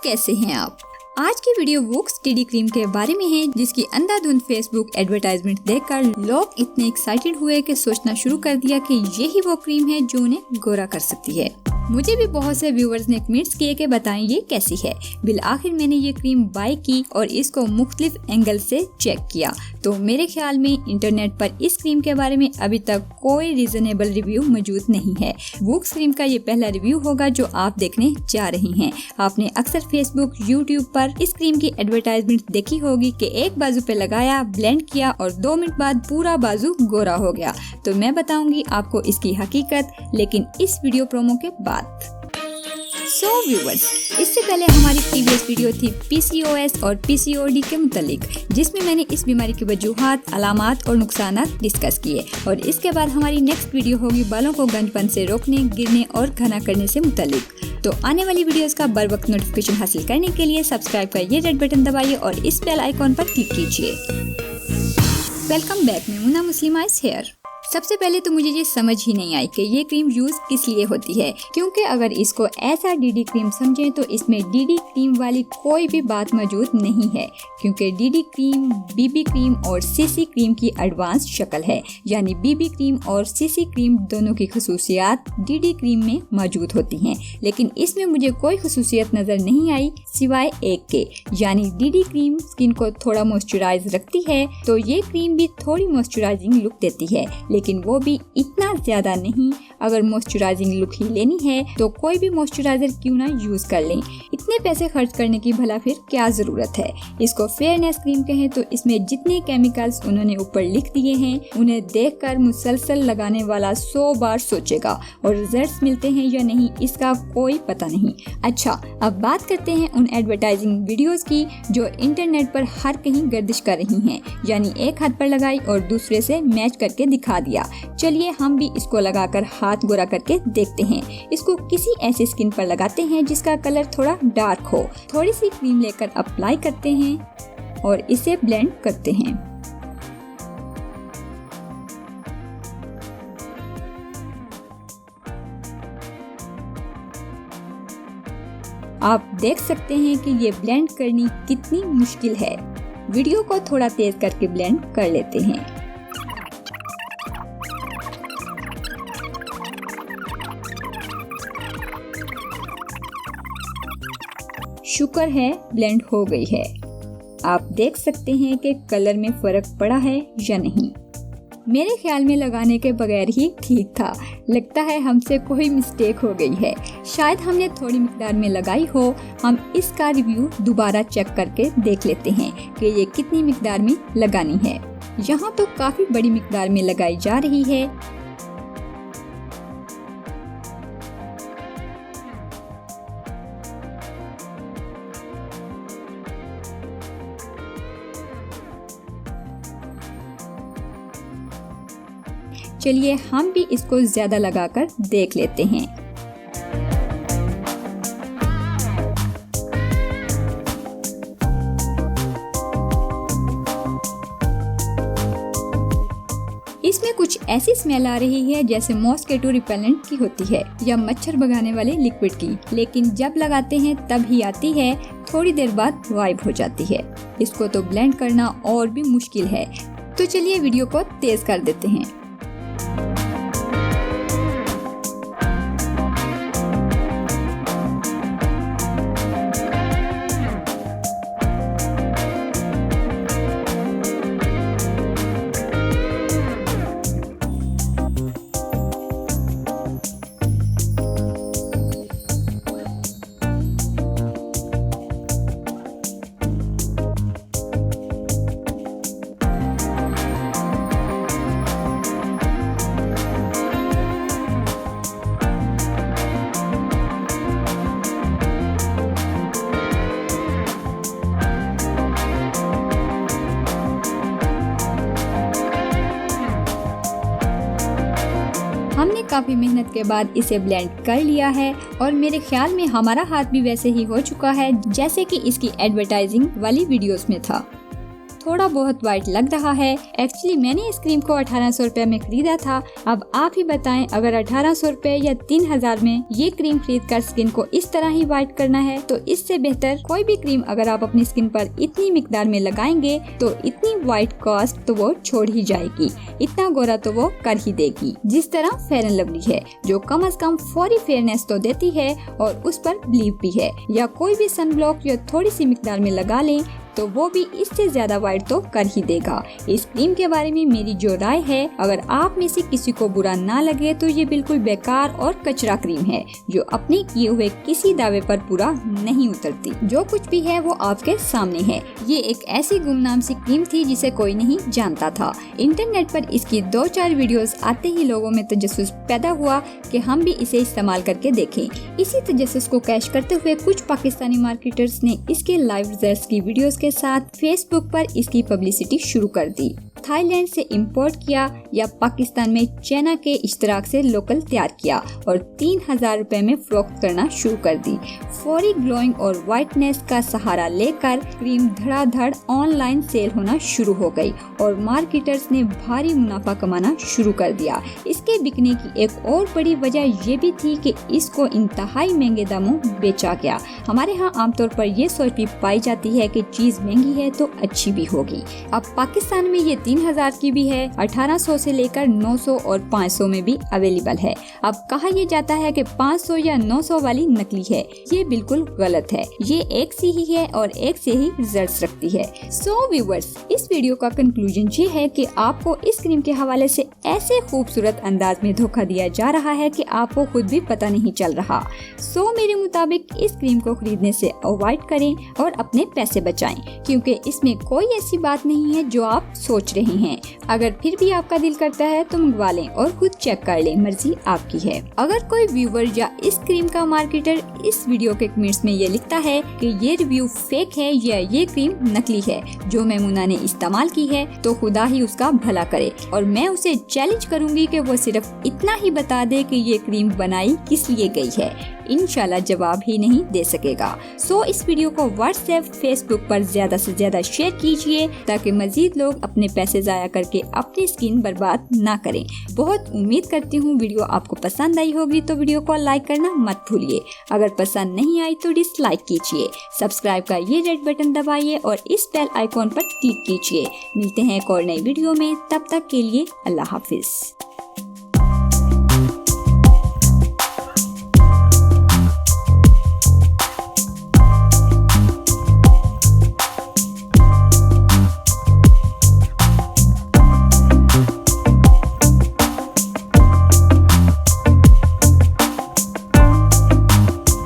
कैसे हैं आप। आज की वीडियो वोक्स डीडी क्रीम के बारे में है, जिसकी अंधाधुंध फेसबुक एडवर्टाइजमेंट देखकर लोग इतने एक्साइटेड हुए कि सोचना शुरू कर दिया कि यही वो क्रीम है जो उन्हें गोरा कर सकती है। मुझे भी बहुत से व्यूअर्स ने कमेंट्स किए कि बताएं ये कैसी है। बिल आखिर मैंने ये क्रीम बाय की और इसको मुख्तलिफ एंगल से चेक किया, तो मेरे ख्याल में इंटरनेट पर इस क्रीम के बारे में अभी तक कोई रीजनेबल रिव्यू मौजूद नहीं है। वोक्स क्रीम का ये पहला रिव्यू होगा जो आप देखने जा रही हैं। आपने अक्सर फेसबुक, यूट्यूब पर इस क्रीम की एडवर्टाइजमेंट देखी होगी कि एक बाजू पे लगाया, ब्लेंड किया और 2 मिनट बाद पूरा बाजू गोरा हो गया। तो मैं बताऊंगी आपको इसकी हकीकत, लेकिन इस वीडियो प्रोमो के बाद। सो व्यूवर्स, इससे पहले हमारी प्रीवियस वीडियो थी PCOS और PCOD के मुतालिक, जिसमें मैंने इस बीमारी की वजूहात, अलामात और नुकसानात डिस्कस किए। और इसके बाद हमारी नेक्स्ट वीडियो होगी बालों को गंजपन से रोकने, गिरने और घना करने से मुतालिक। तो आने वाली वीडियोस का बर वक्त नोटिफिकेशन हासिल करने के लिए सब्सक्राइब का ये रेड बटन दबाइए और इस बेल आइकॉन पर क्लिक कीजिए। वेलकम बैक, मैं मुन्ना मुस्लिमा इज हियर। सबसे पहले तो मुझे ये समझ ही नहीं आई कि ये क्रीम यूज किस लिए होती है, क्योंकि अगर इसको ऐसा डीडी क्रीम समझें तो इसमें डीडी क्रीम वाली कोई भी बात मौजूद नहीं है, क्योंकि डीडी क्रीम बीबी क्रीम और सीसी क्रीम की एडवांस शक्ल है। यानी बीबी क्रीम और सीसी क्रीम दोनों की खसूसियात डीडी क्रीम में मौजूद होती हैं, लेकिन इसमें मुझे कोई खसूसियत नजर नहीं आई सिवाय एक के, यानी डीडी क्रीम स्किन को थोड़ा मॉइस्चराइज रखती है, तो ये क्रीम भी थोड़ी मॉइस्चराइजिंग लुक देती है, लेकिन वो भी इतना ज्यादा नहीं। अगर मॉइस्चराइजिंग लुक ही लेनी है तो कोई भी मॉइस्चराइजर क्यों ना यूज कर लें। इतने पैसे खर्च करने की भला फिर क्या जरूरत है। इसको फेयरनेस क्रीम कहें तो इसमें जितने केमिकल्स उन्होंने ऊपर लिख दिए हैं, उन्हें देखकर मुसलसल लगाने वाला 100 बार सोचेगा, और रिजल्ट्स मिलते हैं या नहीं इसका कोई पता नहीं। अच्छा, अब बात करते हैं उन एडवर्टाइजिंग वीडियोस की जो इंटरनेट पर हर कहीं गर्दिश कर रही हैं, यानी एक हाथ पर लगाई और दूसरे से मैच करके दिखा दिया। चलिए हम भी इसको लगाकर हाथ गोरा करके देखते हैं। इसको किसी ऐसी स्किन पर लगाते हैं जिसका कलर थोड़ा डार्क हो। थोड़ी सी क्रीम लेकर अप्लाई करते हैं और इसे ब्लेंड करते हैं। आप देख सकते हैं कि ये ब्लेंड करनी कितनी मुश्किल है। वीडियो को थोड़ा तेज करके ब्लेंड कर लेते हैं। शुक्र है ब्लेंड हो गई है। आप देख सकते हैं कि कलर में फर्क पड़ा है या नहीं। मेरे ख्याल में लगाने के बगैर ही ठीक था। लगता है हमसे कोई मिस्टेक हो गई है, शायद हमने थोड़ी मिकदार में लगाई हो। हम इसका रिव्यू दोबारा चेक करके देख लेते हैं कि ये कितनी मिकदार में लगानी है। यहाँ तो काफी बड़ी मिकदार में लगाई जा रही है। चलिए हम भी इसको ज्यादा लगाकर देख लेते हैं। इसमें कुछ ऐसी स्मेल आ रही है जैसे मॉस्किटो रिपेलेंट की होती है या मच्छर भगाने वाले लिक्विड की, लेकिन जब लगाते हैं तब ही आती है, थोड़ी देर बाद गायब हो जाती है। इसको तो ब्लेंड करना और भी मुश्किल है। तो चलिए वीडियो को तेज कर देते हैं। हमने काफी मेहनत के बाद इसे ब्लेंड कर लिया है और मेरे ख्याल में हमारा हाथ भी वैसे ही हो चुका है जैसे कि इसकी एडवर्टाइजिंग वाली वीडियोस में था। थोड़ा बहुत व्हाइट लग रहा है। एक्चुअली मैंने इस क्रीम को 1800 रुपए में खरीदा था। अब आप ही बताएं, अगर 1800 रुपए या 3000 में ये क्रीम खरीद कर स्किन को इस तरह ही व्हाइट करना है तो इससे बेहतर कोई भी क्रीम अगर आप अपनी स्किन पर इतनी मिकदार में लगाएंगे तो इतनी व्हाइट कॉस्ट तो वो छोड़ ही जाएगी, इतना गोरा तो वो कर ही देगी। जिस तरह फेयर एंड लवली है जो कम से कम फौरी फेयरनेस तो देती है और उस पर बिलीव भी है, या कोई भी सनब्लॉक या थोड़ी सी मिकदार में लगा लें तो वो भी इससे ज्यादा व्हाइट तो कर ही देगा। इस क्रीम के बारे में मेरी जो राय है, अगर आप में से किसी को बुरा ना लगे तो ये बिल्कुल बेकार और कचरा क्रीम है जो अपने किए हुए किसी दावे पर पूरा नहीं उतरती। जो कुछ भी है वो आपके सामने है। ये एक ऐसी गुमनाम सी क्रीम थी जिसे कोई नहीं जानता था। इंटरनेट पर इसकी 2-4 वीडियोस आते ही लोगों में तजस्सुस पैदा हुआ कि हम भी इसे इस्तेमाल करके देखें। इसी तजस्सुस को कैश करते हुए कुछ पाकिस्तानी मार्केटर्स ने इसके लाइव रिजल्ट्स की वीडियोस के साथ फेसबुक पर इसकी पब्लिसिटी शुरू कर दी। थाईलैंड से इंपोर्ट किया या पाकिस्तान में चाइना के इश्तराक से लोकल तैयार किया और 3000 रुपए में फरोख्त करना शुरू कर दी। फौरी ग्लोइंग और व्हाइटनेस का सहारा लेकर क्रीम धड़ाधड़ ऑनलाइन सेल होना शुरू हो गई और मार्केटर्स ने भारी मुनाफा कमाना शुरू कर दिया। इसके बिकने की एक और बड़ी वजह ये भी थी कि इसको इंतहाई महंगे दामों बेचा गया। हमारे यहाँ आमतौर पर ये सोच भी पाई जाती है कि चीज महंगी है तो अच्छी भी होगी। अब पाकिस्तान में ये 3000 की भी है, 1800 से लेकर 900 और 500 में भी अवेलेबल है। अब कहा यह जाता है कि 500 या 900 वाली नकली है, ये बिल्कुल गलत है। ये एक सी ही है और एक से ही रिजल्ट्स रखती है। सो व्यूअर्स, इस वीडियो का कंक्लूजन ये है कि आपको इस क्रीम के हवाले से ऐसे खूबसूरत अंदाज में धोखा दिया जा रहा है कि आपको खुद भी पता नहीं चल रहा। सो मेरे मुताबिक इस क्रीम को खरीदने से अवॉइड करें और अपने पैसे बचाएं, क्योंकि इसमें कोई ऐसी बात नहीं है जो आप सोच रहे हैं। अगर फिर भी आपका दिल करता है तो मंगवा लें और खुद चेक कर लें, मर्जी आपकी है। अगर कोई व्यूवर या इस क्रीम का मार्केटर इस वीडियो के कमेंट्स में ये लिखता है कि ये रिव्यू फेक है या ये क्रीम नकली है जो मैमूना ने इस्तेमाल की है, तो खुदा ही उसका भला करे और मैं उसे चैलेंज करूंगी कि वो सिर्फ इतना ही बता दे कि ये क्रीम बनाई किस लिए गई है। इंशाल्लाह जवाब ही नहीं दे सकेगा। सो इस वीडियो को व्हाट्सएप, फेसबुक पर ज्यादा से ज्यादा शेयर कीजिए ताकि मजीद लोग अपने पैसे जाया करके अपनी स्किन बर्बाद ना करें। बहुत उम्मीद करती हूँ वीडियो आपको पसंद आई होगी, तो वीडियो को लाइक करना मत भूलिए। अगर पसंद नहीं आई तो डिसलाइक कीजिए। सब्सक्राइब का ये रेड बटन दबाइए और इस बेल आइकॉन पर क्लिक कीजिए। मिलते हैं एक और नई वीडियो में, तब तक के लिए अल्लाह हाफिज।